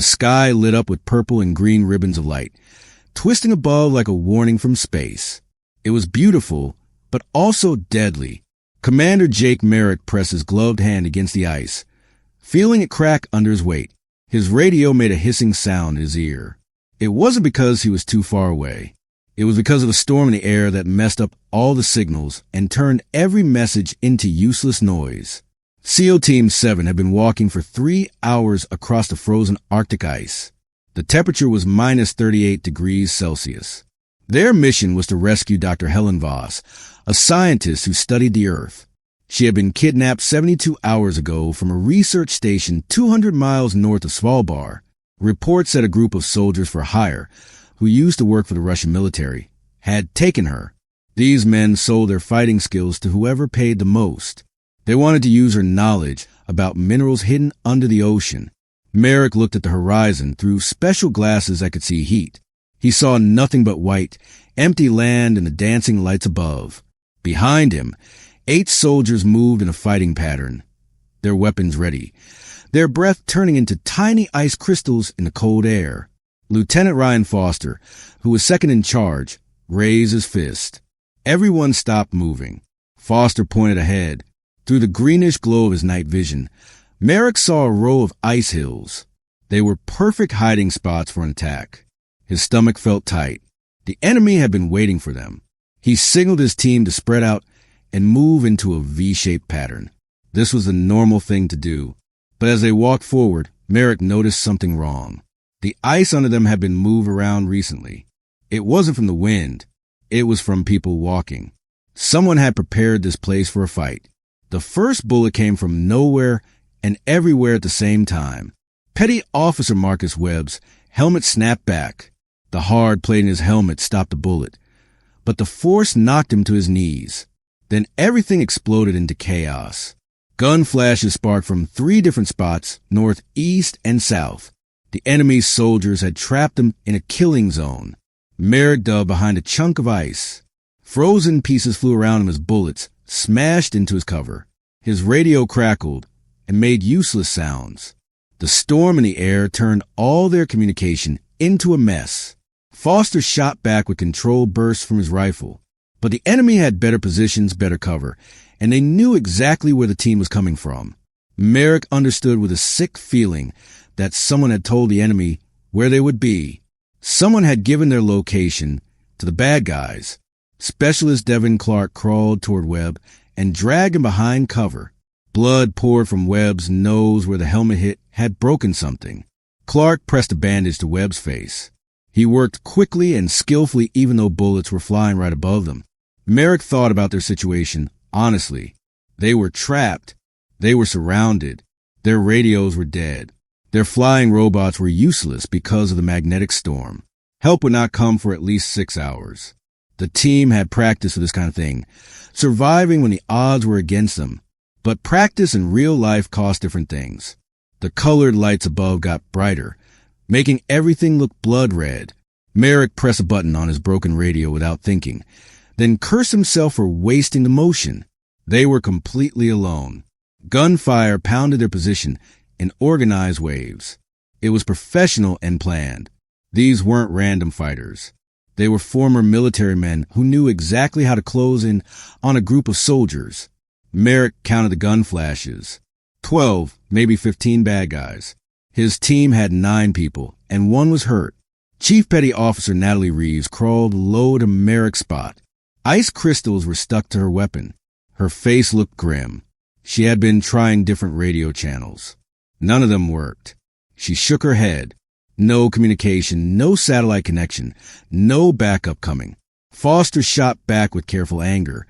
sky lit up with purple and green ribbons of light, twisting above like a warning from space. It was beautiful, but also deadly. Commander Jake Merrick pressed his gloved hand against the ice, feeling it crack under his weight. His radio made a hissing sound in his ear. It wasn't because he was too far away. It was because of a storm in the air that messed up all the signals and turned every message into useless noise. SEAL Team 7 had been walking for 3 hours across the frozen Arctic ice. The temperature was minus 38 degrees Celsius. Their mission was to rescue Dr. Helen Voss, a scientist who studied the Earth. She had been kidnapped 72 hours ago from a research station 200 miles north of Svalbard. Reports said a group of soldiers for hire, who used to work for the Russian military, had taken her. These men sold their fighting skills to whoever paid the most. They wanted to use her knowledge about minerals hidden under the ocean. Merrick looked at the horizon through special glasses that could see heat. He saw nothing but white, empty land and the dancing lights above. Behind him, 8 soldiers moved in a fighting pattern, their weapons ready, their breath turning into tiny ice crystals in the cold air. Lieutenant Ryan Foster, who was second in charge, raised his fist. Everyone stopped moving. Foster pointed ahead. Through the greenish glow of his night vision, Merrick saw a row of ice hills. They were perfect hiding spots for an attack. His stomach felt tight. The enemy had been waiting for them. He signaled his team to spread out and move into a V-shaped pattern. This was the normal thing to do. But as they walked forward, Merrick noticed something wrong. The ice under them had been moved around recently. It wasn't from the wind. It was from people walking. Someone had prepared this place for a fight. The first bullet came from nowhere and everywhere at the same time. Petty Officer Marcus Webb's helmet snapped back. The hard plate in his helmet stopped the bullet, but the force knocked him to his knees. Then everything exploded into chaos. Gun flashes sparked from 3 different spots, north, east, and south. The enemy's soldiers had trapped him in a killing zone. Merrick dug behind a chunk of ice. Frozen pieces flew around him as bullets smashed into his cover. His radio crackled and made useless sounds. The storm in the air turned all their communication into a mess. Foster shot back with controlled bursts from his rifle. But the enemy had better positions, better cover, and they knew exactly where the team was coming from. Merrick understood with a sick feeling that someone had told the enemy where they would be. Someone had given their location to the bad guys. Specialist Devin Clark crawled toward Webb and dragged him behind cover. Blood poured from Webb's nose where the helmet hit had broken something. Clark pressed a bandage to Webb's face. He worked quickly and skillfully even though bullets were flying right above them. Merrick thought about their situation honestly. They were trapped. They were surrounded. Their radios were dead. Their flying robots were useless because of the magnetic storm. Help would not come for at least 6 hours. The team had practice for this kind of thing, surviving when the odds were against them. But practice in real life cost different things. The colored lights above got brighter, making everything look blood red. Merrick pressed a button on his broken radio without thinking, then cursed himself for wasting the motion. They were completely alone. Gunfire pounded their position in organized waves. It was professional and planned. These weren't random fighters. They were former military men who knew exactly how to close in on a group of soldiers. Merrick counted the gun flashes. 12, maybe 15 bad guys. His team had 9 people, and 1 was hurt. Chief Petty Officer Natalie Reeves crawled low to Merrick's spot. Ice crystals were stuck to her weapon. Her face looked grim. She had been trying different radio channels. None of them worked. She shook her head. No communication, no satellite connection, no backup coming. Foster shot back with careful anger,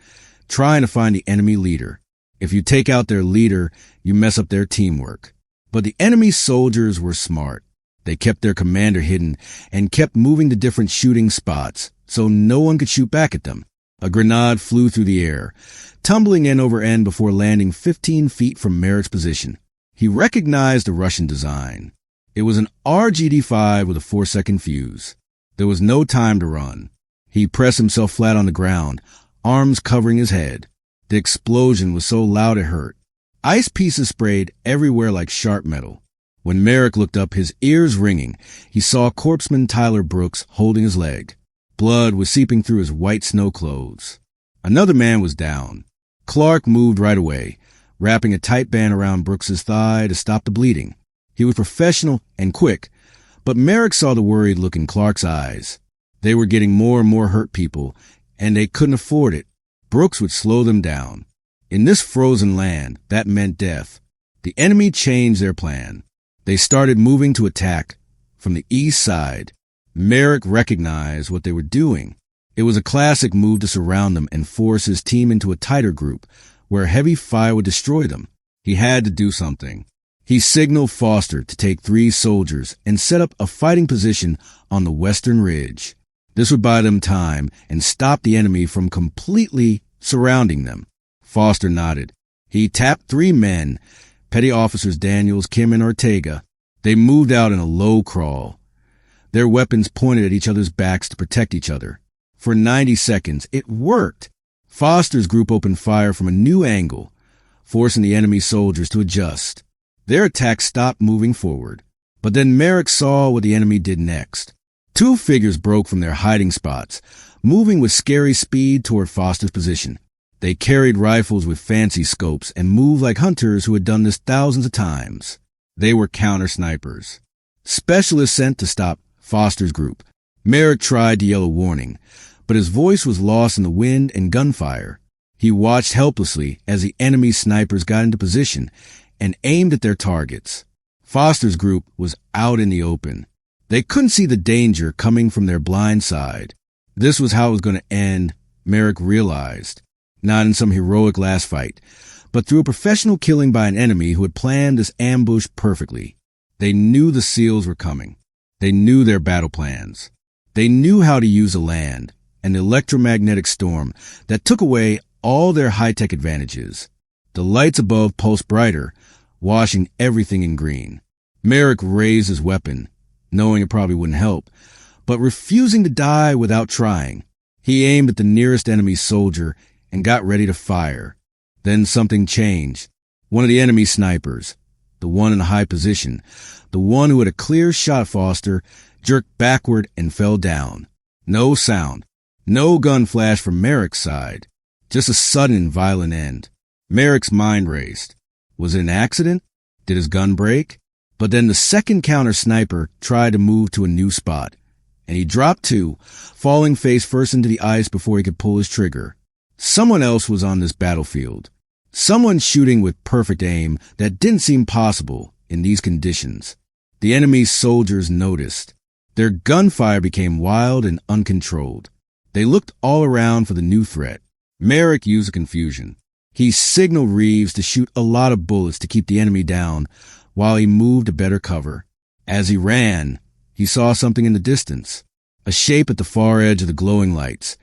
trying to find the enemy leader. If you take out their leader, you mess up their teamwork. But the enemy soldiers were smart. They kept their commander hidden and kept moving to different shooting spots so no one could shoot back at them. A grenade flew through the air, tumbling end over end before landing 15 feet from Merrick's position. He recognized the Russian design. It was an RGD-5 with a 4-second fuse. There was no time to run. He pressed himself flat on the ground, arms covering his head. The explosion was so loud it hurt. Ice pieces sprayed everywhere like sharp metal. When Merrick looked up, his ears ringing, he saw corpseman Tyler Brooks holding his leg. Blood was seeping through his white snow clothes. Another man was down. Clark moved right away, wrapping a tight band around Brooks's thigh to stop the bleeding. He was professional and quick, but Merrick saw the worried look in Clark's eyes. They were getting more and more hurt people, and they couldn't afford it. Brooks would slow them down. In this frozen land, that meant death. The enemy changed their plan. They started moving to attack from the east side. Merrick recognized what they were doing. It was a classic move to surround them and force his team into a tighter group where heavy fire would destroy them. He had to do something. He signaled Foster to take 3 soldiers and set up a fighting position on the western ridge. This would buy them time and stop the enemy from completely surrounding them. Foster nodded. He tapped 3 men, Petty Officers Daniels, Kim, and Ortega. They moved out in a low crawl. Their weapons pointed at each other's backs to protect each other. For 90 seconds, it worked. Foster's group opened fire from a new angle, forcing the enemy soldiers to adjust. Their attack stopped moving forward. But then Merrick saw what the enemy did next. 2 figures broke from their hiding spots, moving with scary speed toward Foster's position. They carried rifles with fancy scopes and moved like hunters who had done this thousands of times. They were counter-snipers. Specialists sent to stop Foster's group. Merrick tried to yell a warning, but his voice was lost in the wind and gunfire. He watched helplessly as the enemy snipers got into position and aimed at their targets. Foster's group was out in the open. They couldn't see the danger coming from their blind side. This was how it was going to end, Merrick realized. Not in some heroic last fight, but through a professional killing by an enemy who had planned this ambush perfectly. They knew the SEALs were coming. They knew their battle plans. They knew how to use the land, an electromagnetic storm that took away all their high-tech advantages. The lights above pulsed brighter, washing everything in green. Merrick raised his weapon, knowing it probably wouldn't help, but refusing to die without trying. He aimed at the nearest enemy soldier and got ready to fire. Then something changed. One of the enemy snipers, the one in a high position, the one who had a clear shot at Foster, jerked backward and fell down. No sound. No gun flash from Merrick's side. Just a sudden violent end. Merrick's mind raced. Was it an accident? Did his gun break? But then the second counter sniper tried to move to a new spot, and he dropped too, falling face first into the ice before he could pull his trigger. Someone else was on this battlefield. Someone shooting with perfect aim that didn't seem possible in these conditions. The enemy's soldiers noticed. Their gunfire became wild and uncontrolled. They looked all around for the new threat. Merrick used the confusion. He signaled Reeves to shoot a lot of bullets to keep the enemy down while he moved to better cover. As he ran, he saw something in the distance, a shape at the far edge of the glowing lights,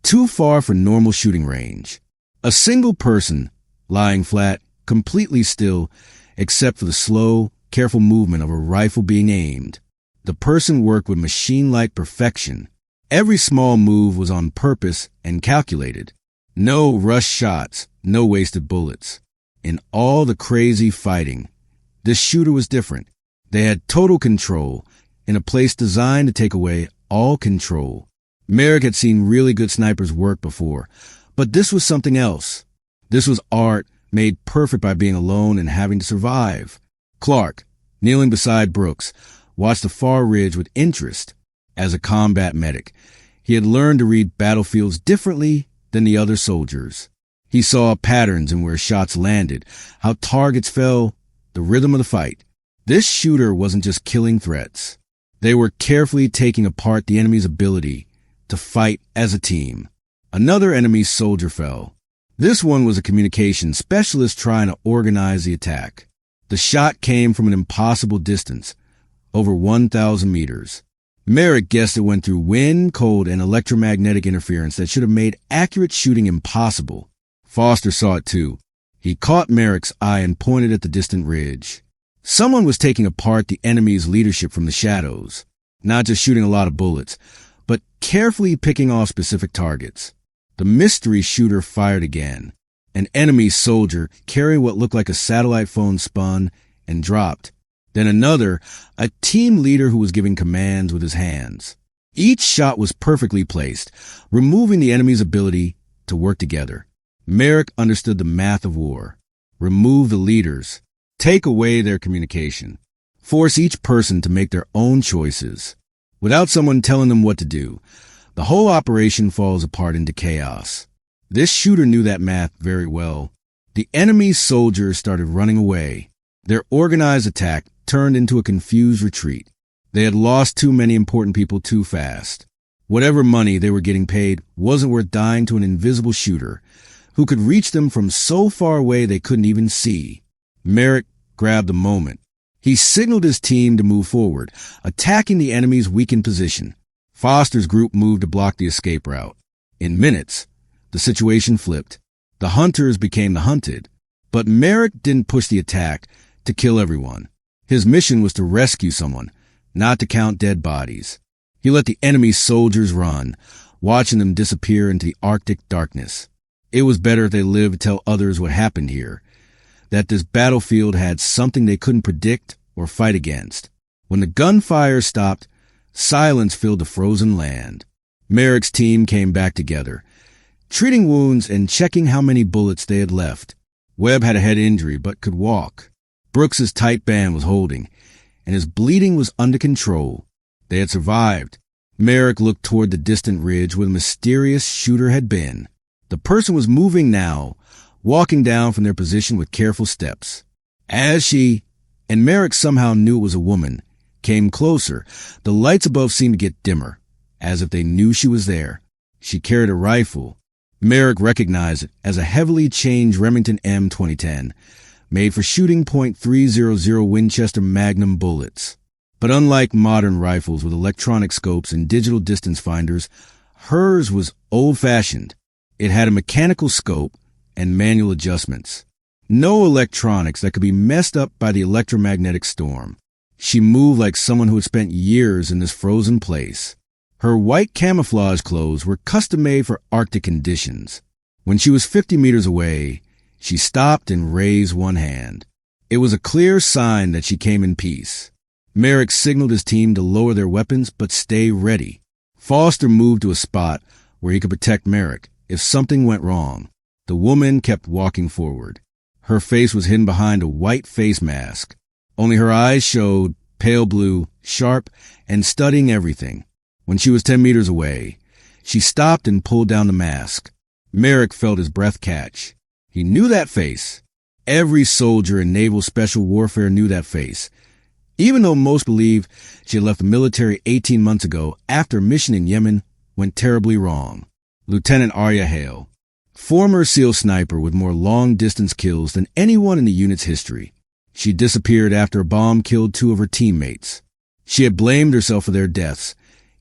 too far for normal shooting range. A single person, lying flat, completely still, except for the slow, careful movement of a rifle being aimed. The person worked with machine-like perfection. Every small move was on purpose and calculated. No rushed shots, no wasted bullets. In all the crazy fighting, this shooter was different. They had total control in a place designed to take away all control. Merrick had seen really good snipers work before, but this was something else. This was art made perfect by being alone and having to survive. Clark, kneeling beside Brooks, watched the far ridge with interest. As a combat medic, he had learned to read battlefields differently than the other soldiers. He saw patterns in where shots landed, how targets fell, the rhythm of the fight. This shooter wasn't just killing threats. They were carefully taking apart the enemy's ability to fight as a team. Another enemy soldier fell. This one was a communications specialist trying to organize the attack. The shot came from an impossible distance, over 1,000 meters. Merrick guessed it went through wind, cold, and electromagnetic interference that should have made accurate shooting impossible. Foster saw it too. He caught Merrick's eye and pointed at the distant ridge. Someone was taking apart the enemy's leadership from the shadows, not just shooting a lot of bullets, but carefully picking off specific targets. The mystery shooter fired again. An enemy soldier carrying what looked like a satellite phone spun and dropped. Then another, a team leader who was giving commands with his hands. Each shot was perfectly placed, removing the enemy's ability to work together. Merrick understood the math of war. Remove the leaders. Take away their communication. Force each person to make their own choices. Without someone telling them what to do, the whole operation falls apart into chaos. This shooter knew that math very well. The enemy's soldiers started running away. Their organized attack turned into a confused retreat. They had lost too many important people too fast. Whatever money they were getting paid wasn't worth dying to an invisible shooter who could reach them from so far away they couldn't even see. Merrick grabbed the moment. He signaled his team to move forward, attacking the enemy's weakened position. Foster's group moved to block the escape route. In minutes, the situation flipped. The hunters became the hunted. But Merrick didn't push the attack to kill everyone. His mission was to rescue someone, not to count dead bodies. He let the enemy's soldiers run, watching them disappear into the Arctic darkness. It was better if they lived to tell others what happened here, that this battlefield had something they couldn't predict or fight against. When the gunfire stopped, silence filled the frozen land. Merrick's team came back together, treating wounds and checking how many bullets they had left. Webb had a head injury but could walk. Brooks's tight band was holding, and his bleeding was under control. They had survived. Merrick looked toward the distant ridge where the mysterious shooter had been. The person was moving now, walking down from their position with careful steps. As she, and Merrick somehow knew it was a woman, came closer, the lights above seemed to get dimmer, as if they knew she was there. She carried a rifle. Merrick recognized it as a heavily changed Remington M 2010, made for shooting .300 Winchester Magnum bullets. But unlike modern rifles with electronic scopes and digital distance finders, hers was old-fashioned. It had a mechanical scope and manual adjustments. No electronics that could be messed up by the electromagnetic storm. She moved like someone who had spent years in this frozen place. Her white camouflage clothes were custom-made for Arctic conditions. When she was 50 meters away, she stopped and raised one hand. It was a clear sign that she came in peace. Merrick signaled his team to lower their weapons but stay ready. Foster moved to a spot where he could protect Merrick if something went wrong. The woman kept walking forward. Her face was hidden behind a white face mask. Only her eyes showed, pale blue, sharp, and studying everything. When she was 10 meters away, she stopped and pulled down the mask. Merrick felt his breath catch. He knew that face. Every soldier in naval special warfare knew that face. Even though most believe she had left the military 18 months ago after a mission in Yemen went terribly wrong. Lieutenant Aria Hale, former SEAL sniper with more long-distance kills than anyone in the unit's history. She disappeared after a bomb killed 2 of her teammates. She had blamed herself for their deaths,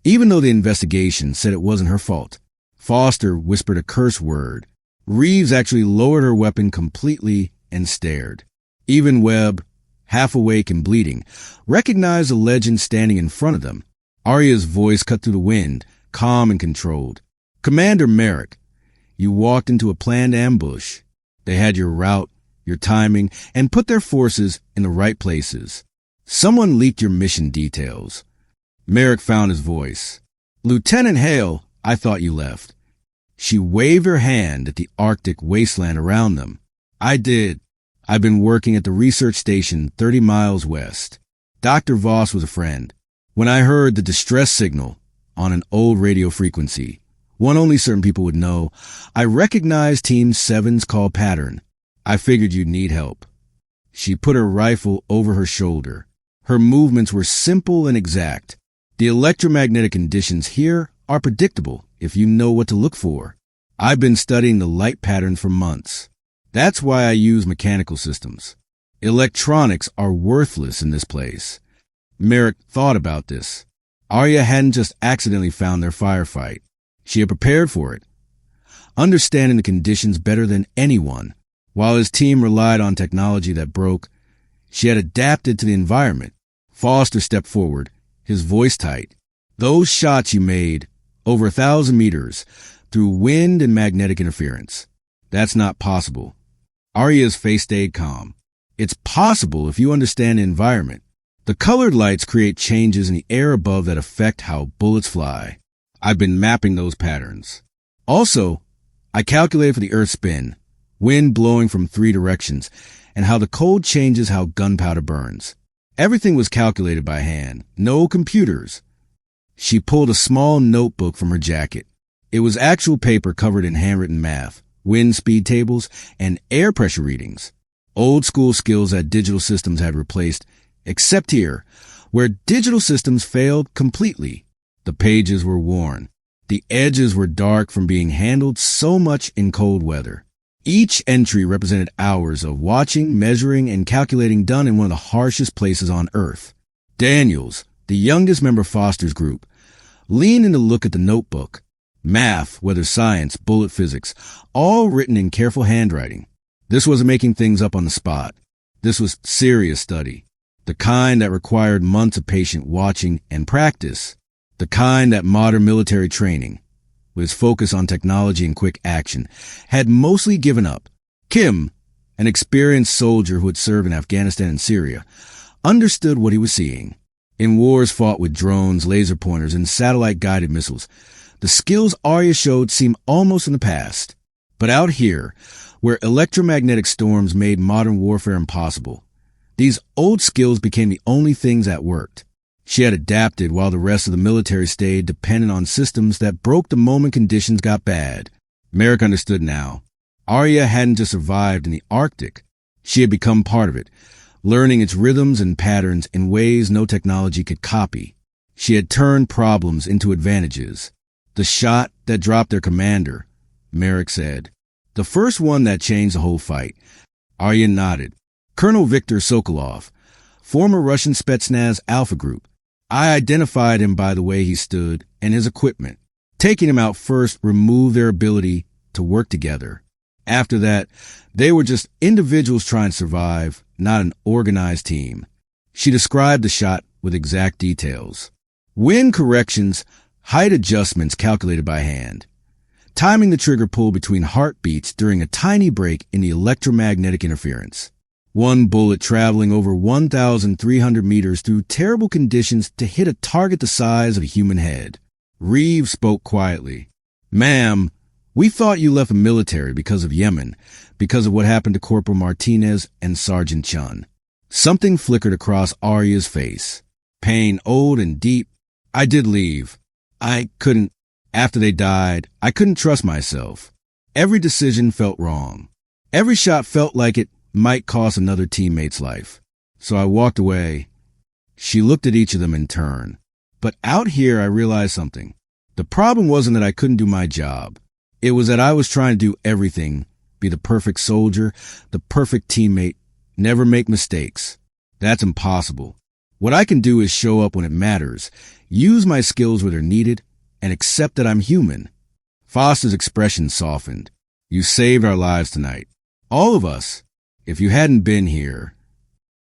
even though the investigation said it wasn't her fault. Foster whispered a curse word. Reeves actually lowered her weapon completely and stared. Even Webb, half awake and bleeding, recognized the legend standing in front of them. Aria's voice cut through the wind, calm and controlled. Commander Merrick, you walked into a planned ambush. They had your route, your timing, and put their forces in the right places. Someone leaked your mission details. Merrick found his voice. Lieutenant Hale, I thought you left. She waved her hand at the Arctic wasteland around them. I did. I've been working at the research station 30 miles west. Dr. Voss was a friend. When I heard the distress signal on an old radio frequency, one only certain people would know, I recognized Team 7's call pattern. I figured you'd need help. She put her rifle over her shoulder. Her movements were simple and exact. The electromagnetic conditions here are predictable if you know what to look for. I've been studying the light patterns for months. That's why I use mechanical systems. Electronics are worthless in this place. Merrick thought about this. Aria hadn't just accidentally found their firefight. She had prepared for it, understanding the conditions better than anyone. While his team relied on technology that broke, she had adapted to the environment. Foster stepped forward, his voice tight. Those shots you made, over 1,000 meters, through wind and magnetic interference. That's not possible. Aria's face stayed calm. It's possible if you understand the environment. The colored lights create changes in the air above that affect how bullets fly. I've been mapping those patterns. Also, I calculated for the Earth's spin, wind blowing from 3 directions, and how the cold changes how gunpowder burns. Everything was calculated by hand, no computers. She pulled a small notebook from her jacket. It was actual paper covered in handwritten math, wind speed tables, and air pressure readings. Old school skills that digital systems had replaced, except here, where digital systems failed completely. The pages were worn. The edges were dark from being handled so much in cold weather. Each entry represented hours of watching, measuring, and calculating done in one of the harshest places on Earth. Daniels, the youngest member of Foster's group, leaned in to look at the notebook. Math, weather science, bullet physics, all written in careful handwriting. This wasn't making things up on the spot. This was serious study. The kind that required months of patient watching and practice. The kind that modern military training, with its focus on technology and quick action, had mostly given up. Kim, an experienced soldier who had served in Afghanistan and Syria, understood what he was seeing. In wars fought with drones, laser pointers, and satellite-guided missiles, the skills Aria showed seemed almost in the past. But out here, where electromagnetic storms made modern warfare impossible, these old skills became the only things that worked. She had adapted while the rest of the military stayed dependent on systems that broke the moment conditions got bad. Merrick understood now. Aria hadn't just survived in the Arctic. She had become part of it, learning its rhythms and patterns in ways no technology could copy. She had turned problems into advantages. The shot that dropped their commander, Merrick said. The first one that changed the whole fight. Aria nodded. Colonel Viktor Sokolov, former Russian Spetsnaz Alpha Group. I identified him by the way he stood and his equipment. Taking him out first removed their ability to work together. After that, they were just individuals trying to survive, not an organized team. She described the shot with exact details. Wind corrections, height adjustments calculated by hand. Timing the trigger pull between heartbeats during a tiny break in the electromagnetic interference. One bullet traveling over 1,300 meters through terrible conditions to hit a target the size of a human head. Reeves spoke quietly. Ma'am, we thought you left the military because of Yemen, because of what happened to Corporal Martinez and Sergeant Chun. Something flickered across Aria's face. Pain old and deep. I did leave. I couldn't. After they died, I couldn't trust myself. Every decision felt wrong. Every shot felt like it might cost another teammate's life. So I walked away. She looked at each of them in turn. But out here I realized something. The problem wasn't that I couldn't do my job. It was that I was trying to do everything, be the perfect soldier, the perfect teammate, never make mistakes. That's impossible. What I can do is show up when it matters, use my skills where they're needed, and accept that I'm human. Foster's expression softened. You saved our lives tonight. All of us. If you hadn't been here,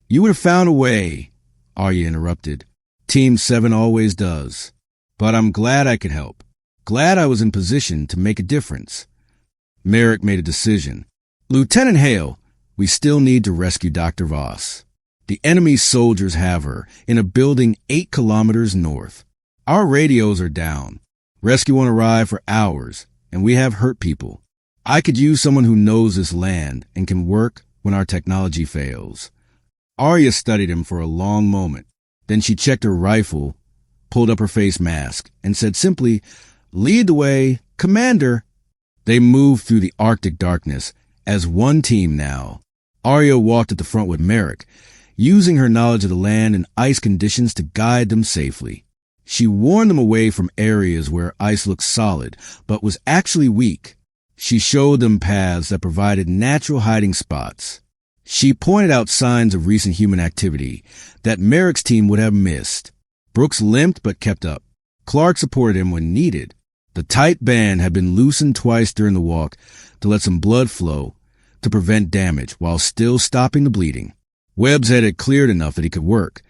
you would have found a way, Aria interrupted. Team 7 always does. But I'm glad I could help. Glad I was in position to make a difference. Merrick made a decision. Lieutenant Hale, we still need to rescue Dr. Voss. The enemy's soldiers have her in a building 8 kilometers north. Our radios are down. Rescue won't arrive for hours, and we have hurt people. I could use someone who knows this land and can work when our technology fails. Aria studied him for a long moment. Then she checked her rifle, pulled up her face mask, and said simply, Lead the way, Commander. They moved through the Arctic darkness as one team now. Aria walked at the front with Merrick, using her knowledge of the land and ice conditions to guide them safely. She warned them away from areas where ice looked solid, but was actually weak. She showed them paths that provided natural hiding spots. She pointed out signs of recent human activity that Merrick's team would have missed. Brooks limped but kept up. Clark supported him when needed. The tight band had been loosened twice during the walk to let some blood flow to prevent damage while still stopping the bleeding. Webb's head had cleared enough that he could work,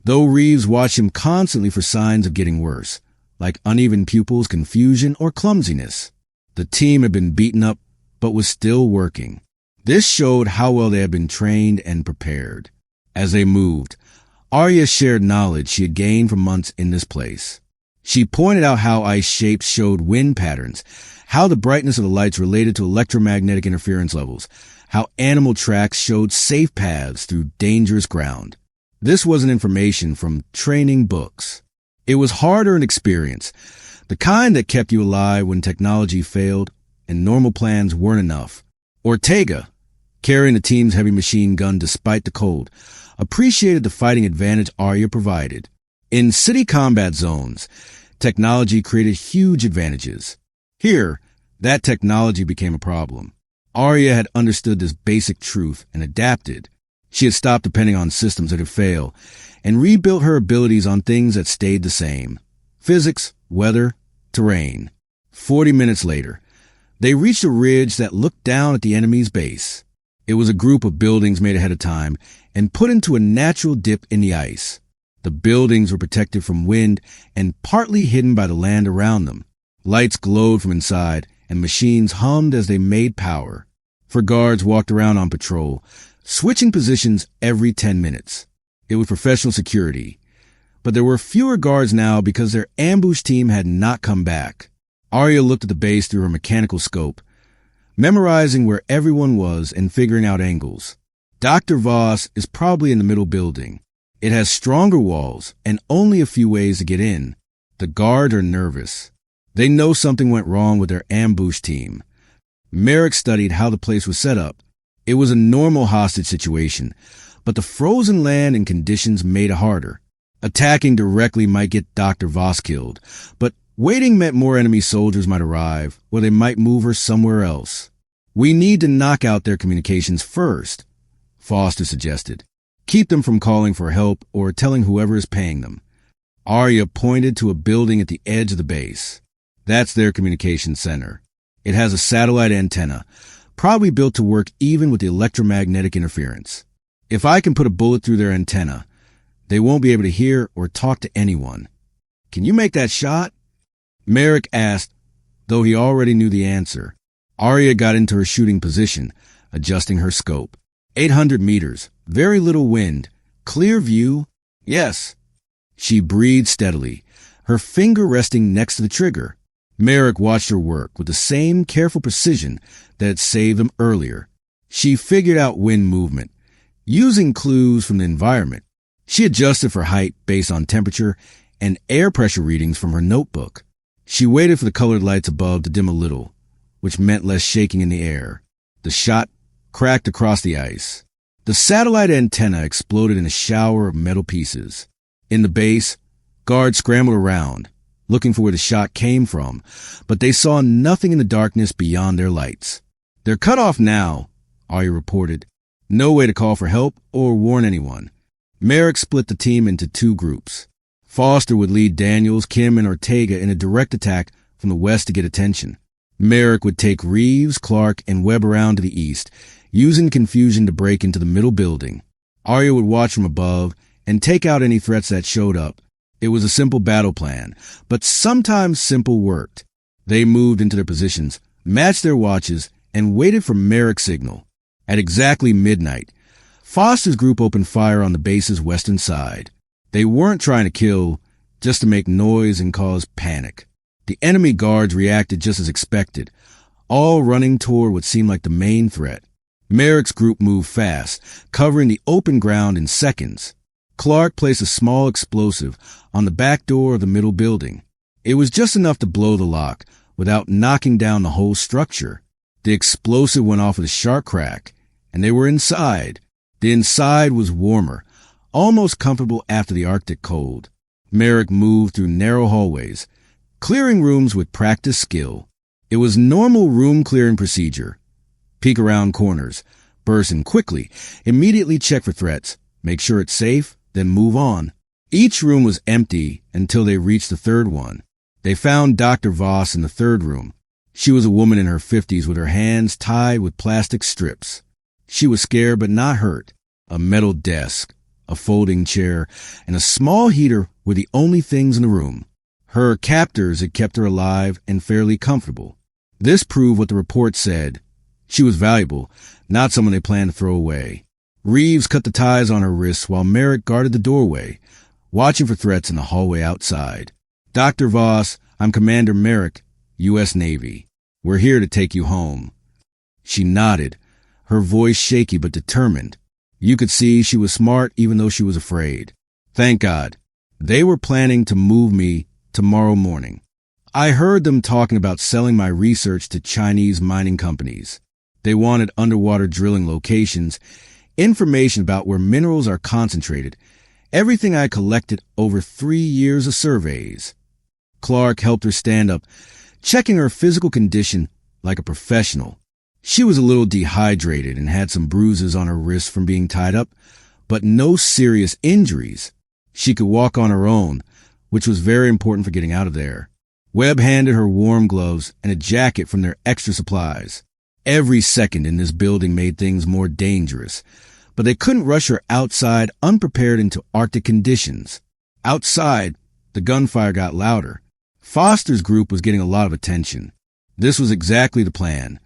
though Reeves watched him constantly for signs of getting worse, like uneven pupils, confusion, or clumsiness. The team had been beaten up, but was still working. This showed how well they had been trained and prepared. As they moved, Aria shared knowledge she had gained from months in this place. She pointed out how ice shapes showed wind patterns, how the brightness of the lights related to electromagnetic interference levels, how animal tracks showed safe paths through dangerous ground. This wasn't information from training books. It was hard-earned experience, the kind that kept you alive when technology failed and normal plans weren't enough. Ortega, carrying the team's heavy machine gun despite the cold, appreciated the fighting advantage Aria provided. In city combat zones, technology created huge advantages. Here, that technology became a problem. Aria had understood this basic truth and adapted. She had stopped depending on systems that had failed and rebuilt her abilities on things that stayed the same. Physics, weather, terrain. 40 minutes later, they reached a ridge that looked down at the enemy's base. It was a group of buildings made ahead of time and put into a natural dip in the ice. The buildings were protected from wind and partly hidden by the land around them. Lights glowed from inside, and machines hummed as they made power. For guards walked around on patrol, switching positions every 10 minutes. It was professional security. But there were fewer guards now because their ambush team had not come back. Aria looked at the base through her mechanical scope, memorizing where everyone was and figuring out angles. Dr. Voss is probably in the middle building. It has stronger walls and only a few ways to get in. The guards are nervous. They know something went wrong with their ambush team. Merrick studied how the place was set up. It was a normal hostage situation, but the frozen land and conditions made it harder. Attacking directly might get Dr. Voss killed, but waiting meant more enemy soldiers might arrive, or they might move her somewhere else. We need to knock out their communications first, Foster suggested. Keep them from calling for help or telling whoever is paying them. Aria pointed to a building at the edge of the base. That's their communication center. It has a satellite antenna, probably built to work even with the electromagnetic interference. If I can put a bullet through their antenna, they won't be able to hear or talk to anyone. Can you make that shot? Merrick asked, though he already knew the answer. Aria got into her shooting position, adjusting her scope. 800 meters, very little wind, clear view. Yes. She breathed steadily, her finger resting next to the trigger. Merrick watched her work with the same careful precision that had saved them earlier. She figured out wind movement, using clues from the environment. She adjusted for height based on temperature and air pressure readings from her notebook. She waited for the colored lights above to dim a little, which meant less shaking in the air. The shot cracked across the ice. The satellite antenna exploded in a shower of metal pieces. In the base, guards scrambled around, looking for where the shot came from, but they saw nothing in the darkness beyond their lights. They're cut off now, Aria reported. No way to call for help or warn anyone. Merrick split the team into two groups. Foster would lead Daniels, Kim, and Ortega in a direct attack from the west to get attention. Merrick would take Reeves, Clark, and Webb around to the east, using confusion to break into the middle building. Aria would watch from above and take out any threats that showed up. It was a simple battle plan, but sometimes simple worked. They moved into their positions, matched their watches, and waited for Merrick's signal. At exactly midnight, Foster's group opened fire on the base's western side. They weren't trying to kill, just to make noise and cause panic. The enemy guards reacted just as expected, all running toward what seemed like the main threat. Merrick's group moved fast, covering the open ground in seconds. Clark placed a small explosive on the back door of the middle building. It was just enough to blow the lock without knocking down the whole structure. The explosive went off with a sharp crack, and they were inside. The inside was warmer, almost comfortable after the Arctic cold. Merrick moved through narrow hallways, clearing rooms with practiced skill. It was normal room clearing procedure. Peek around corners, burst in quickly, immediately check for threats, make sure it's safe, then move on. Each room was empty until they reached the third one. They found Dr. Voss in the third room. She was a woman in her 50s with her hands tied with plastic strips. She was scared but not hurt. A metal desk, a folding chair, and a small heater were the only things in the room. Her captors had kept her alive and fairly comfortable. This proved what the report said. She was valuable, not someone they planned to throw away. Reeves cut the ties on her wrists while Merrick guarded the doorway, watching for threats in the hallway outside. Dr. Voss, I'm Commander Merrick, U.S. Navy. We're here to take you home. She nodded, her voice shaky but determined. You could see she was smart even though she was afraid. Thank God. They were planning to move me tomorrow morning. I heard them talking about selling my research to Chinese mining companies. They wanted underwater drilling locations, information about where minerals are concentrated, everything I collected over 3 years of surveys. Clark helped her stand up, checking her physical condition like a professional. She was a little dehydrated and had some bruises on her wrists from being tied up, but no serious injuries. She could walk on her own, which was very important for getting out of there. Webb handed her warm gloves and a jacket from their extra supplies. Every second in this building made things more dangerous, but they couldn't rush her outside unprepared into Arctic conditions. Outside, the gunfire got louder. Foster's group was getting a lot of attention. This was exactly the plan.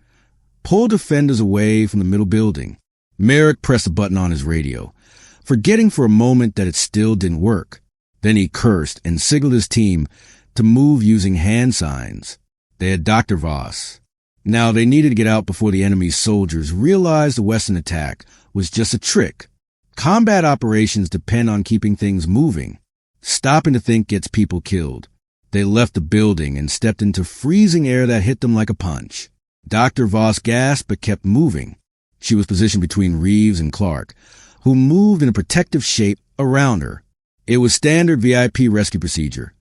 Pull defenders away from the middle building. Merrick pressed a button on his radio, forgetting for a moment that it still didn't work. Then he cursed and signaled his team to move using hand signs. They had Dr. Voss. Now they needed to get out before the enemy's soldiers realized the Western attack was just a trick. Combat operations depend on keeping things moving. Stopping to think gets people killed. They left the building and stepped into freezing air that hit them like a punch. Dr. Voss gasped but kept moving. She was positioned between Reeves and Clark, who moved in a protective shape around her. It was standard VIP rescue procedure.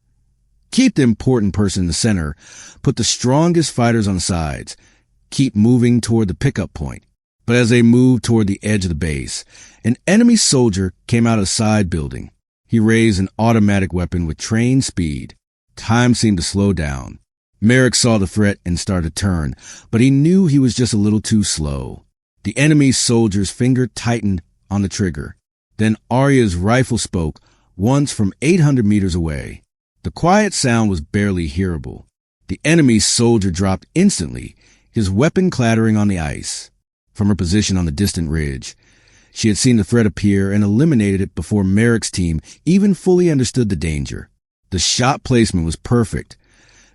Keep the important person in the center, put the strongest fighters on the sides, keep moving toward the pickup point. But as they moved toward the edge of the base, an enemy soldier came out of the side building. He raised an automatic weapon with trained speed. Time seemed to slow down. Merrick saw the threat and started to turn, but he knew he was just a little too slow. The enemy soldier's finger tightened on the trigger. Then Aria's rifle spoke, once from 800 meters away. The quiet sound was barely hearable. The enemy soldier dropped instantly, his weapon clattering on the ice. From her position on the distant ridge, she had seen the threat appear and eliminated it before Merrick's team even fully understood the danger. The shot placement was perfect.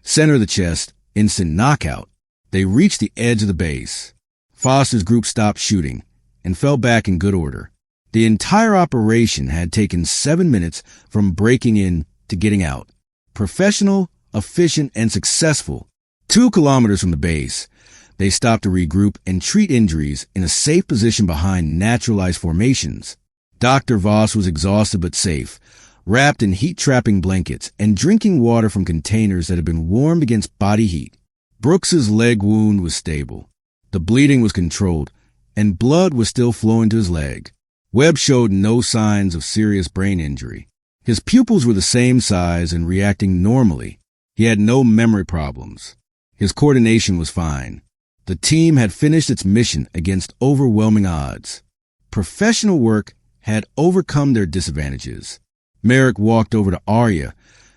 Center of the chest, instant knockout. They reached the edge of the base. Foster's group stopped shooting and fell back in good order. The entire operation had taken 7 minutes from breaking in to getting out. Professional, efficient, and successful. 2 kilometers from the base, they stopped to regroup and treat injuries in a safe position behind naturalized formations. Dr. Voss was exhausted but safe, wrapped in heat-trapping blankets and drinking water from containers that had been warmed against body heat. Brooks's leg wound was stable. The bleeding was controlled, and blood was still flowing to his leg. Webb showed no signs of serious brain injury. His pupils were the same size and reacting normally. He had no memory problems. His coordination was fine. The team had finished its mission against overwhelming odds. Professional work had overcome their disadvantages. Merrick walked over to Aria,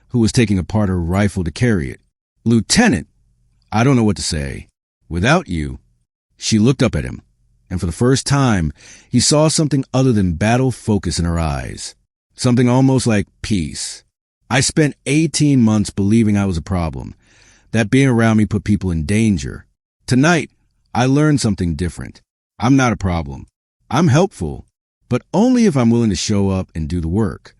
who was taking apart her rifle to carry it. Lieutenant, I don't know what to say. Without you. She looked up at him, and for the first time, he saw something other than battle focus in her eyes. Something almost like peace. I spent 18 months believing I was a problem, that being around me put people in danger. Tonight, I learned something different. I'm not a problem. I'm helpful, but only if I'm willing to show up and do the work.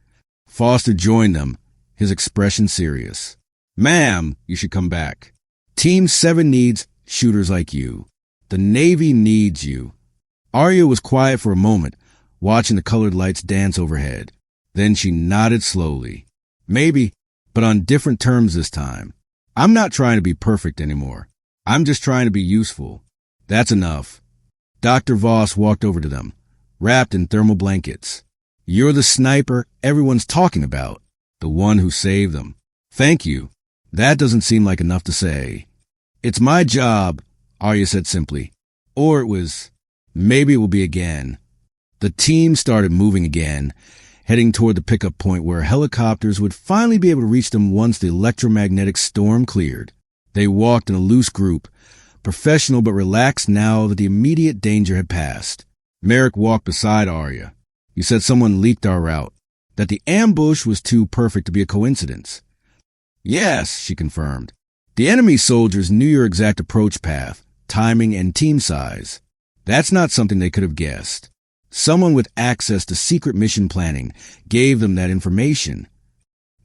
Foster joined them, his expression serious. Ma'am, you should come back. Team 7 needs shooters like you. The Navy needs you. Aria was quiet for a moment, watching the colored lights dance overhead. Then she nodded slowly. Maybe, but on different terms this time. I'm not trying to be perfect anymore. I'm just trying to be useful. That's enough. Dr. Voss walked over to them, wrapped in thermal blankets. You're the sniper everyone's talking about, the one who saved them. Thank you. That doesn't seem like enough to say. It's my job, Aria said simply. Or it was. Maybe it will be again. The team started moving again, heading toward the pickup point where helicopters would finally be able to reach them once the electromagnetic storm cleared. They walked in a loose group, professional but relaxed now that the immediate danger had passed. Merrick walked beside Aria. "You said someone leaked our route, that the ambush was too perfect to be a coincidence." "Yes," she confirmed. "The enemy soldiers knew your exact approach path, timing, and team size. That's not something they could have guessed. Someone with access to secret mission planning gave them that information."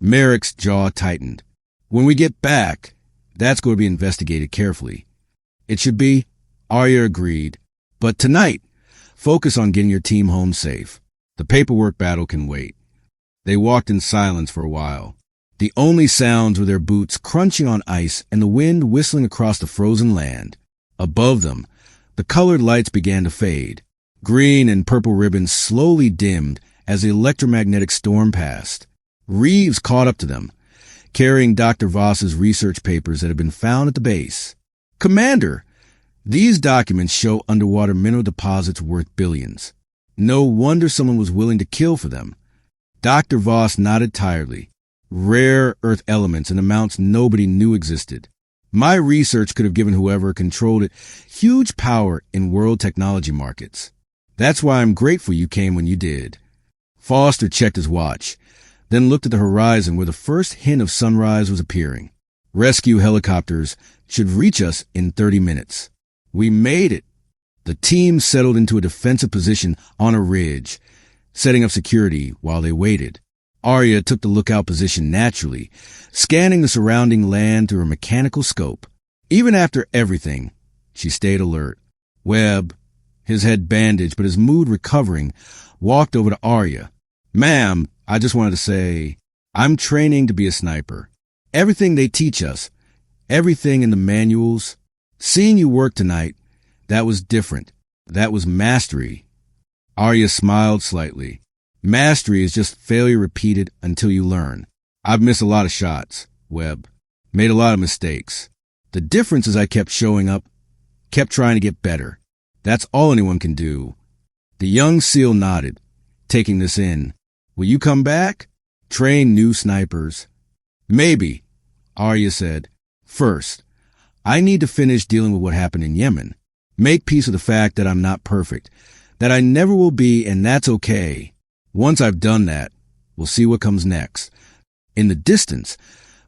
Merrick's jaw tightened. "When we get back, that's going to be investigated carefully." "It should be," Aria agreed. "But tonight, focus on getting your team home safe. The paperwork battle can wait." They walked in silence for a while. The only sounds were their boots crunching on ice and the wind whistling across the frozen land. Above them, the colored lights began to fade. Green and purple ribbons slowly dimmed as the electromagnetic storm passed. Reeves caught up to them, carrying Dr. Voss's research papers that had been found at the base. "Commander, these documents show underwater mineral deposits worth billions. No wonder someone was willing to kill for them." Dr. Voss nodded tiredly. "Rare earth elements in amounts nobody knew existed. My research could have given whoever controlled it huge power in world technology markets. That's why I'm grateful you came when you did." Foster checked his watch, then looked at the horizon where the first hint of sunrise was appearing. "Rescue helicopters should reach us in 30 minutes. We made it." The team settled into a defensive position on a ridge, setting up security while they waited. Aria took the lookout position naturally, scanning the surrounding land through her mechanical scope. Even after everything, she stayed alert. Webb, his head bandaged but his mood recovering, walked over to Aria. "Ma'am, I just wanted to say, I'm training to be a sniper. Everything they teach us, everything in the manuals. Seeing you work tonight, that was different. That was mastery." Aria smiled slightly. "Mastery is just failure repeated until you learn. I've missed a lot of shots, Webb. Made a lot of mistakes. The difference is I kept showing up, kept trying to get better. That's all anyone can do." The young SEAL nodded, taking this in. "Will you come back? Train new snipers?" "Maybe," Aria said. "First, I need to finish dealing with what happened in Yemen. Make peace with the fact that I'm not perfect, that I never will be, and that's okay. Once I've done that, we'll see what comes next." In the distance,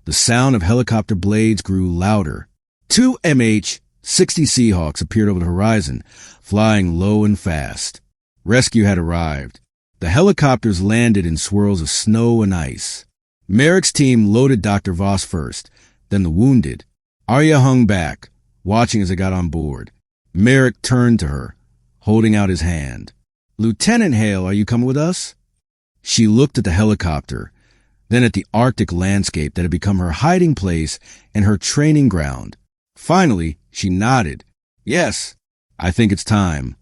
the sound of helicopter blades grew louder. 2 MH-60 Seahawks appeared over the horizon, flying low and fast. Rescue had arrived. The helicopters landed in swirls of snow and ice. Merrick's team loaded Dr. Voss first, then the wounded. Aria hung back, watching as they got on board. Merrick turned to her, holding out his hand. "Lieutenant Hale, are you coming with us?" She looked at the helicopter, then at the Arctic landscape that had become her hiding place and her training ground. Finally, she nodded. "Yes, I think it's time."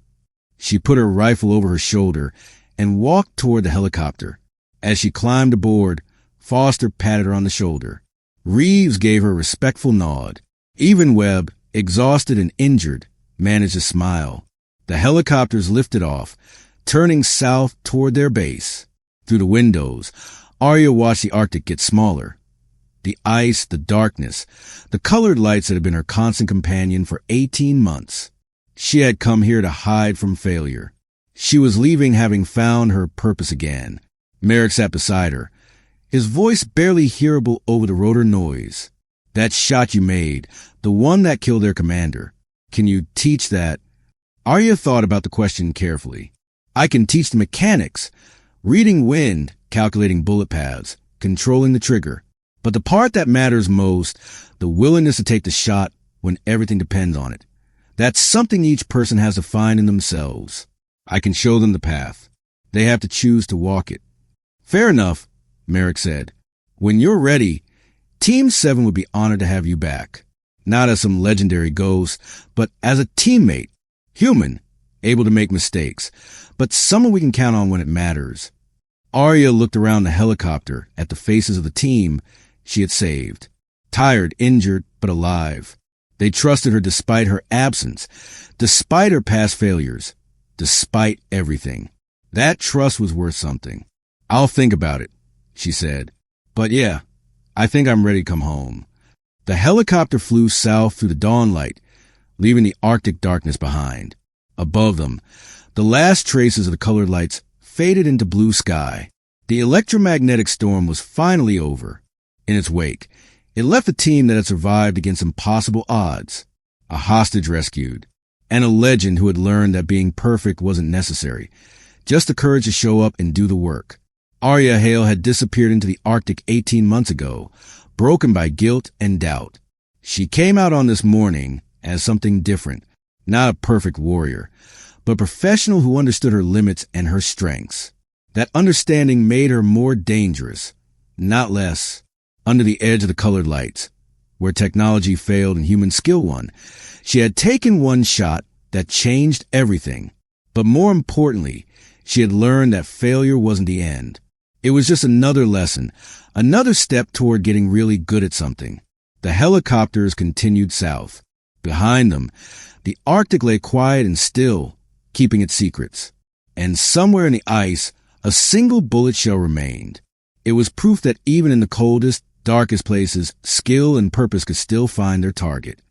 She put her rifle over her shoulder and walked toward the helicopter. As she climbed aboard, Foster patted her on the shoulder. Reeves gave her a respectful nod. Even Webb, exhausted and injured, managed to smile. The helicopters lifted off, turning south toward their base. Through the windows, Aria watched the Arctic get smaller. The ice, the darkness, the colored lights that had been her constant companion for 18 months. She had come here to hide from failure. She was leaving having found her purpose again. Merrick sat beside her, his voice barely hearable over the rotor noise. "That shot you made, the one that killed their commander, can you teach that?" Aria thought about the question carefully. "I can teach the mechanics, reading wind, calculating bullet paths, controlling the trigger. But the part that matters most, the willingness to take the shot when everything depends on it. That's something each person has to find in themselves. I can show them the path. They have to choose to walk it." "Fair enough," Merrick said. "When you're ready, Team 7 would be honored to have you back. Not as some legendary ghost, but as a teammate. Human, able to make mistakes, but someone we can count on when it matters." Aria looked around the helicopter at the faces of the team she had saved. Tired, injured, but alive. They trusted her despite her absence, despite her past failures, despite everything. That trust was worth something. "I'll think about it," she said. "But yeah, I think I'm ready to come home." The helicopter flew south through the dawn light, leaving the Arctic darkness behind. Above them, The last traces of the colored lights faded into blue sky. The electromagnetic storm was finally over. In its wake, it left a team that had survived against impossible odds, a hostage rescued, and a legend who had learned that being perfect wasn't necessary, just the courage to show up and do the work. Aria Hale had disappeared into the Arctic 18 months ago, broken by guilt and doubt. She came out on this morning as something different, not a perfect warrior, but a professional who understood her limits and her strengths. That understanding made her more dangerous, not less. Under the edge of the colored lights, where technology failed and human skill won, she had taken one shot that changed everything. But more importantly, she had learned that failure wasn't the end. It was just another lesson, another step toward getting really good at something. The helicopters continued south. Behind them, the Arctic lay quiet and still, keeping its secrets. And somewhere in the ice, a single bullet shell remained. It was proof that even in the coldest, darkest places, skill and purpose could still find their target.